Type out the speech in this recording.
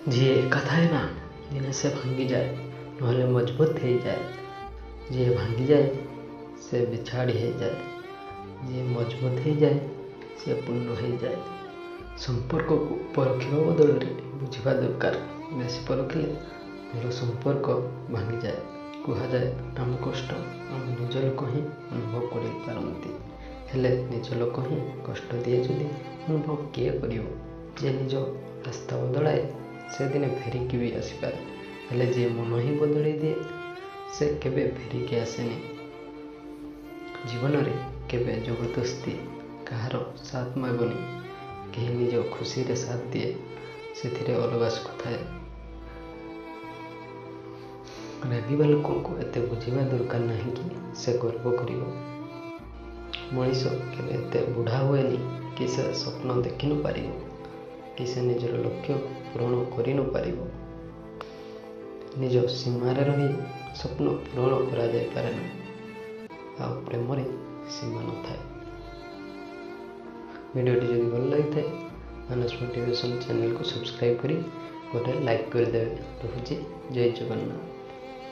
जी एका थाए ना दिने से भांगी जाए नहले मजबूत हो जाए। जी भांगी जाए से बिछाड़ी हो जाए। जी मजबूत हो जाए से पूर्ण हो जाए। संपर्क को परखिबा बदल बुझा दरकार। बेसी परखिले मोर संपर्क भांगी जाए। कह जाए आम कष्ट आम निज लोक ही अनुभव कर पारती हेले निज लोक ही कष्ट दिए जदि अनुभव किए कर निज रास्ता बदलाए से दिने फेरिकी भी आसपारे हेले जी मन ही बदल दिए से केबे फेरिकी आसेनी। जीवन में केबे जबरदस्ती कहार साथ मागनी कहीं निज खुशी रे साथ दिए से अलग सुख थाए। रागिबा लोक को एत बुझा दरकार नहीं कि से गर्व कर मनीष केबे एत बुढ़ा हुए कि से स्वप्न देखि न पार कि से निजर लक्ष्य पूरण कर न पार। निज सीमार रही स्वप्न पूरण करा जाय पारे ना। आ प्रेम रे सीमा न थाए। वीडियोटी जदि भल लगी थाए मानस मोटिवेशन चैनल को सब्सक्राइब करी गोटे लाइक कर देवे। रखुची जय जगन्नाथ।